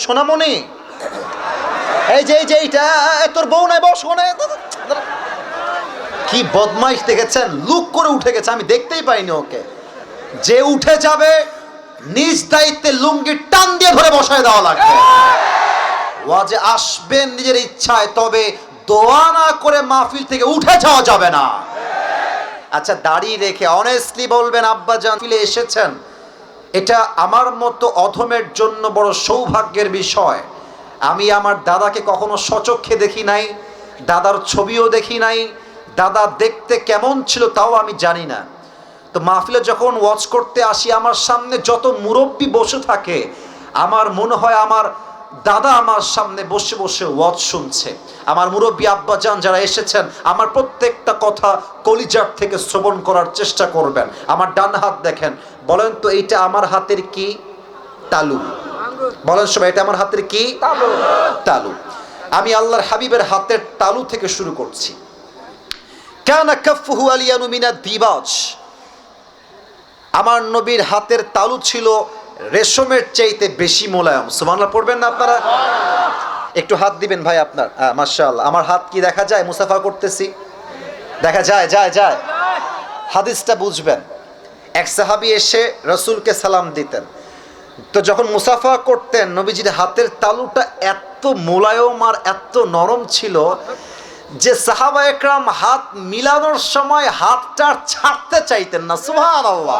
সোনামণি, এই যে এইটা তোর বউ নাই, বস কোনে। কি বদমাইশ দেখেছেন, লুক করে উঠে গেছে, আমি দেখতেই পাইনি ওকে। যে উঠে যাবে নিজ দায়িত্বে লুঙ্গি টান দিয়ে ধরে বসায় দেওয়া লাগবে। ওয়াজে আসবেন নিজের ইচ্ছায়, তবে দোয়া না করে মাহফিল থেকে উঠে যাওয়া যাবে না। আচ্ছা, দাড়ি রেখে অনেস্টলি বলবেন আব্বাজান ফিলে এসেছেন, এটা আমার মতো অধমের জন্য বড় সৌভাগ্যের বিষয়। আমি আমার দাদাকে কখনো সচক্ষে দেখি নাই, দাদার ছবিও দেখি নাই, দাদা দেখতে কেমন ছিল তাও আমি জানি না। তো মাহফিলে যখন ওয়াজ করতে আসি, আমার সামনে যত মুরব্বী বসে থাকে, আমার মনে হয় আমার দাদা আমার সামনে বসে বসে ওয়াজ শুনছে। আমার মুরব্বী আব্বাজান যারা এসেছেন, আমার প্রত্যেকটা কথা কলিজার থেকে শ্রবণ করার চেষ্টা করবেন। আমার ডান হাত দেখেন, বলেন তো এইটা আমার হাতের কি? তালু। বলেন সবাই, এটা আমার হাতের কি? তালু। আমি আল্লাহর হাবিবের হাতের তালু থেকে শুরু করছি। কানা কাফফুহু আলিয়ানু মিনাদ দিবাজ। আমার নবীর হাতের তালু ছিল রেশমের চাইতে বেশি মোলায়েম। সুবহানাল্লাহ পড়বেন না আপনারা? একটু হাত দিবেন ভাই আপনার। মাশাআল্লাহ। আমার হাত কি দেখা যায়? মুসাফা করতেছি, দেখা যায়? যায়। হাদিসটা বুঝবেন। এক সাহাবী এসে রাসূলকে সালাম দিতেন, তো যখন মুসাফা করতেন নবীজির হাতের তালুটা এত মোলায়েম আর এত নরম ছিল যে সাহাবা একরাম হাত মিলানোর সময় হাতটা ছাড়তে চাইতেন না। সুবহানাল্লাহ।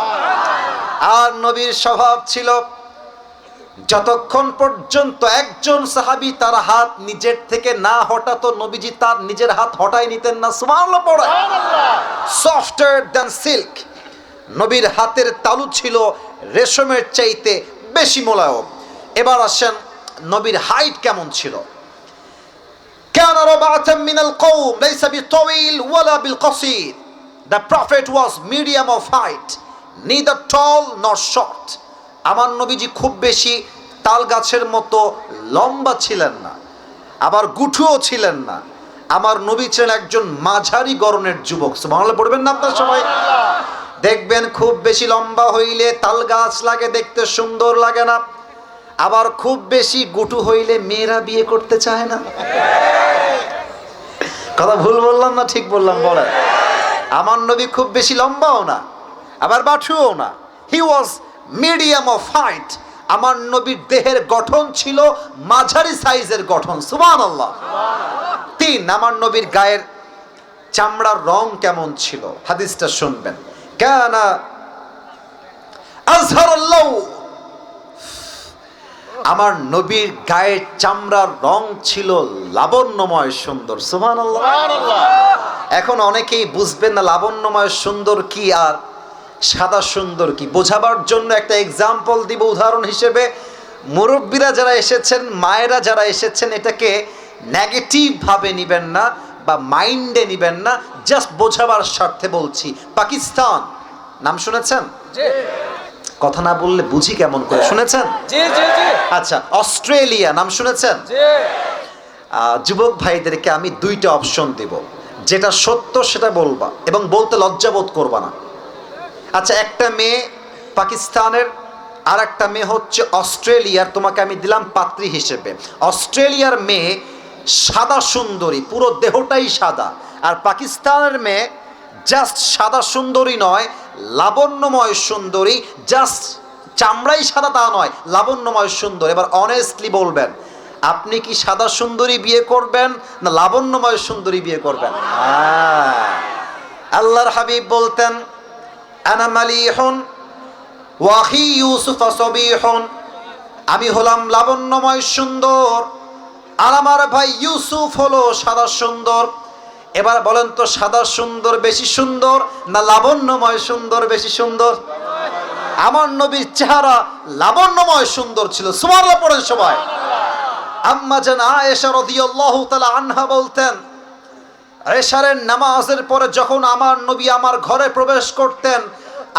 আর নবীর স্বভাব ছিল, যতক্ষণ পর্যন্ত একজন সাহাবী তার হাত নিজের থেকে না হটাতো, নবীজি তার নিজের হাত হটাই নিতেন না। সুবহানাল্লাহ পড়ে। Softer than silk. নবীর হাতের তালু ছিল রেশমের চাইতে বেশি মোলায়েম। এবার আসেন নবীর হাইট কেমন ছিল। كان ربعة من القوم ليس بالطويل ولا بالقصير. The prophet was medium of height, neither tall nor short. আমার নবীজি খুব বেশি তাল গাছের মতো লম্বা ছিলেন না, আবার গুঠুও ছিলেন না। আমার নবী ছিলেন একজন মাঝারি গড়নের যুবক। সুবহানাল্লাহ পড়বেন না আপনারা সবাই? দেখবেন খুব বেশি লম্বা হইলে তাল গাছ লাগে, দেখতে সুন্দর লাগে না। আবার খুব বেশি গুটু হইলে মেয়েরা বিয়ে করতে চায় না। কথা ভুল বললাম না ঠিক বললাম? বলেন। আমার নবী খুব বেশি লম্বাও না, আবার বাঠুও না। হি ওয়াজ মিডিয়াম অফ হাইট। আমার নবীর দেহের গঠন ছিল মাঝারি সাইজের গঠন। সুবহানাল্লাহ। 3, আমার নবীর গায়ের চামড়ার রং কেমন ছিল, হাদিসটা শুনবেন। কানা আযহারুল, আমার নবীর গায়ের চামড়ার রং ছিল লাবণ্যময় সুন্দর। সুবহানাল্লাহ। এখন অনেকেই বুঝবেন না লাবণ্যময় সুন্দর কি আর সাদা সুন্দর কি। বোঝাবার জন্য একটা এক্সাম্পল দিব উদাহরণ হিসেবে। মুরব্বীরা যারা এসেছেন, মায়েরা যারা এসেছেন, এটাকে নেগেটিভ ভাবে নিবেন না বা মাইন্ডে নিবেন না, জাস্ট বোঝাবার স্বার্থে বলছি। পাকিস্তান নাম শুনেছেন? কথা না বললে বুঝি কেমন করে, শুনেছেন? আচ্ছা, অস্ট্রেলিয়া নাম শুনেছেন? যুবক ভাইদেরকে আমি 2টা অপশন দেব, যেটা সত্য সেটা বলবা এবং বলতে লজ্জাবোধ করবা না। আচ্ছা, একটা মেয়ে পাকিস্তানের আর একটা মেয়ে হচ্ছে অস্ট্রেলিয়ার, তোমাকে আমি দিলাম পাত্রী হিসেবে। অস্ট্রেলিয়ার মেয়ে সাদা সুন্দরী, পুরো দেহটাই সাদা। আর পাকিস্তানের মেয়ে জাস্ট সাদা সুন্দরী নয়, লাবণ্যময় সুন্দরী। জাস্ট চামড়াই সাদা তা নয়, লাবণ্যময় সুন্দর। এবার অনেস্টলি বলবেন, আপনি কি সাদা সুন্দরী বিয়ে করবেন না লাবণ্যময় সুন্দরী বিয়ে করবেন? আল্লাহর হাবিব বলতেন, আনা মালিহুন ওয়া আখি ইউসুফ সাবিহুন। আমি হলাম লাবণ্যময় সুন্দর আর আমার ভাই ইউসুফ হলো সাদা সুন্দর। এবার বলেন তো, সাদা সুন্দর বেশি সুন্দর না লাবণ্যময় সুন্দর বেশি সুন্দর? আমার নবীর চেহারা লাবণ্যময় সুন্দর ছিল। সুবহানাল্লাহ পড়েন সবাই। আম্মা জান আয়েশা রাদিয়াল্লাহু তাআলা আনহা বলতেন, এশারের নামাজের পরে যখন আমার নবী আমার ঘরে প্রবেশ করতেন,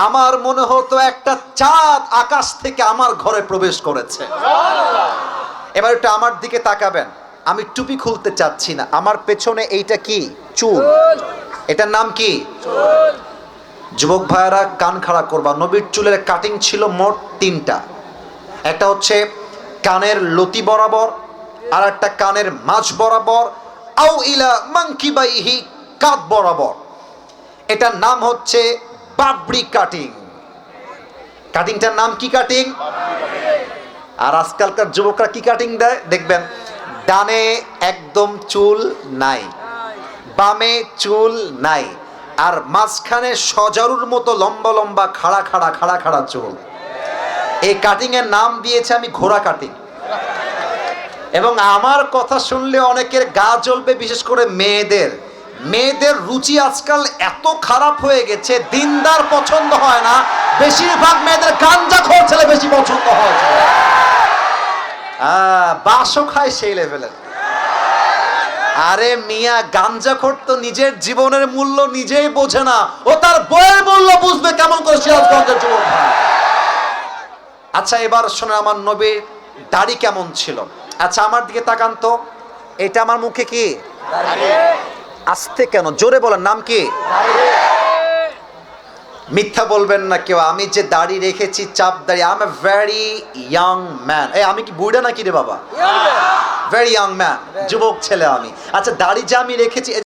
আমার মনে হতো একটা চাঁদ আকাশ থেকে আমার ঘরে প্রবেশ করেছে। এবার একটু আমার দিকে তাকাবেন, আমি টুপি খুলতে চাচ্ছি না। আমার পেছনে এইটা কি? চুল। এটার নাম কি? যুবক ভাইয়েরা কান খাড়া করবা, নবীর চুলের কাটিং ছিল মোট 3টা। একটা হচ্ছে কানের লতি বরাবর, আর একটা কানের মাঝ বরাবর, আও ইলা মানকিবাইহি, কাঁধ বরাবর। এটার নাম হচ্ছে বাবরি কাটিং। কাটিংটার নাম কি কাটিং? আর আজকালকার যুবকরা কি কাটিং দেয় দেখবেন, ডানে একদম চুল নাই, বামে চুল নাই, আর মাঝখানে সজারুর মতো লম্বা লম্বা খাড়া খাড়া খাড়া খাড়া চুল। এই কাটিং এর নাম দিয়েছে আমি ঘোড়া কাটিং। এবং আমার কথা শুনলে অনেকের গা জ্বলবে, বিশেষ করে মেয়েদের। মেয়েদের রুচি আজকাল এত খারাপ হয়ে গেছে, দিনদার পছন্দ হয় না, বেশিরভাগ মেয়েদের গাঞ্জাখোর ছেলে বেশি পছন্দ হয়। বাসও খায় সেই লেভেলের। আরে মিয়া, গাঞ্জাখোর তো নিজের জীবনের মূল্য নিজেই বোঝে না, ও তার বইয়ের মূল্য বুঝবে কেমন করে সিরাজগঞ্জের যুবক ভাই। আচ্ছা এবার শোনেন আমার নবীর দাড়ি কেমন ছিল। আচ্ছা আমার দিকে তাকান তো, এটা আমার মুখে কি? আস্তে কেন, জোরে বলেন, নাম কি? মিথ্যা বলবেন না কেউ, আমি যে দাড়ি রেখেছি চাপ দাড়ি। I M a very young man. আমি কি বুড়া নাকি রে বাবা? ভেরি ইয়াং ম্যান, যুবক ছেলে আমি। আচ্ছা দাড়ি যে আমি রেখেছি